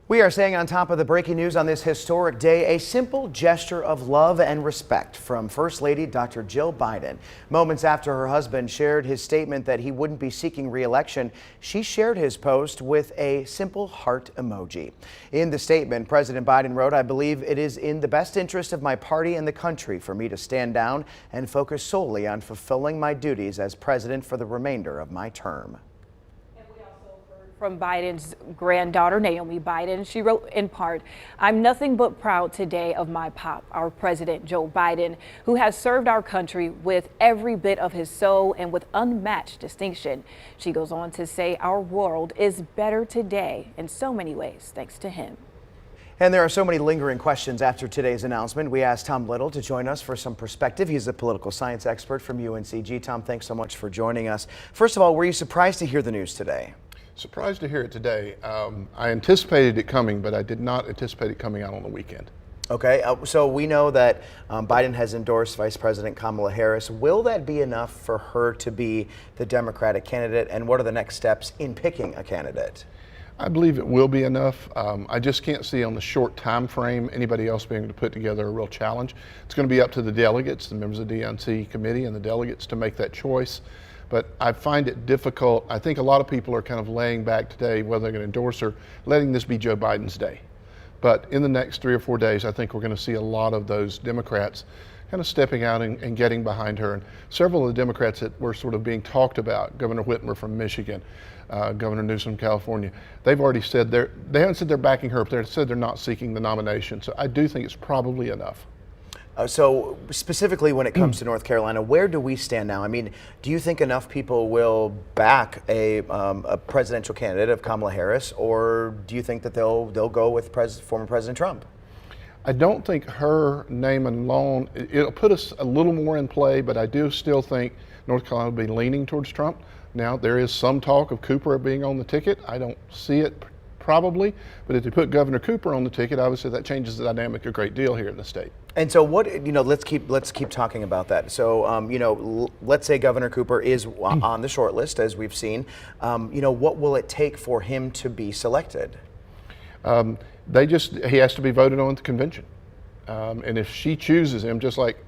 We are staying on top of the breaking news on this historic day, a simple gesture of love and respect from First Lady Dr. Jill Biden. Moments after her husband shared his statement that he wouldn't be seeking re-election, she shared his post with a simple heart emoji. In the statement, President Biden wrote, "I believe it is in the best interest of my party and the country for me to stand down and focus solely on fulfilling my duties as president for the remainder of my term." From Biden's granddaughter, Naomi Biden, she wrote in part, "I'm nothing but proud today of my pop, our president, Joe Biden, who has served our country with every bit of his soul and with unmatched distinction." She goes on to say, "Our world is better today in so many ways, thanks to him." And there are so many lingering questions after today's announcement. We asked Thom Little to join us for some perspective. He's a political science expert from UNCG. Tom, thanks so much for joining us. First of all, were you surprised to hear the news today? Surprised to hear it today. I anticipated it coming, but I did not anticipate it coming out on the weekend. Okay, so we know that Biden has endorsed Vice President Kamala Harris. Will that be enough for her to be the Democratic candidate? And what are the next steps in picking a candidate? I believe it will be enough. I just can't see on the short time frame anybody else being able to put together a real challenge. It's going to be up to the delegates, the members of the DNC committee and the delegates to make that choice. But I find it difficult. I think a lot of people are kind of laying back today whether they're going to endorse her, letting this be Joe Biden's day. But in the next 3 or 4 days, I think we're going to see a lot of those Democrats kind of stepping out and getting behind her. And several of the Democrats that were sort of being talked about, Governor Whitmer from Michigan, Governor Newsom from California, they've already said they haven't said they're backing her, but they've said they're not seeking the nomination. So I do think it's probably enough. So specifically when it comes to North Carolina, where do we stand now? I mean, do you think enough people will back a presidential candidate of Kamala Harris, or do you think that they'll go with former President Trump? I don't think her name alone, it'll put us a little more in play, but I do still think North Carolina will be leaning towards Trump. Now, there is some talk of Cooper being on the ticket. I don't see it probably, but if they put Governor Cooper on the ticket, obviously that changes the dynamic a great deal here in the state. And so what, let's keep talking about that. So, let's say Governor Cooper is on the short list, as we've seen. What will it take for him to be selected? He has to be voted on at the convention. And if she chooses him, just like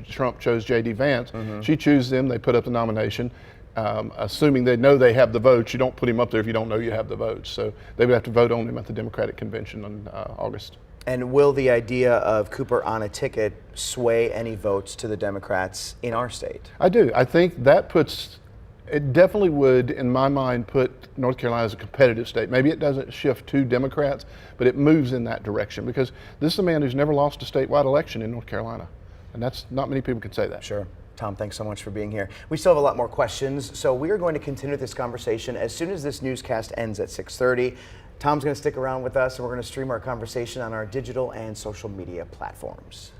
Trump chose J.D. Vance, she chooses him, they put up the nomination. Assuming they know they have the votes, you don't put him up there if you don't know you have the votes. So they would have to vote on him at the Democratic convention in August. And will the idea of Cooper on a ticket sway any votes to the Democrats in our state? I do. I think it definitely would, in my mind, put North Carolina as a competitive state. Maybe it doesn't shift to Democrats, but it moves in that direction because this is a man who's never lost a statewide election in North Carolina. And that's not many people can say that. Sure. Tom, thanks so much for being here. We still have a lot more questions, so we are going to continue this conversation as soon as this newscast ends at 6:30. Tom's going to stick around with us, and we're going to stream our conversation on our digital and social media platforms.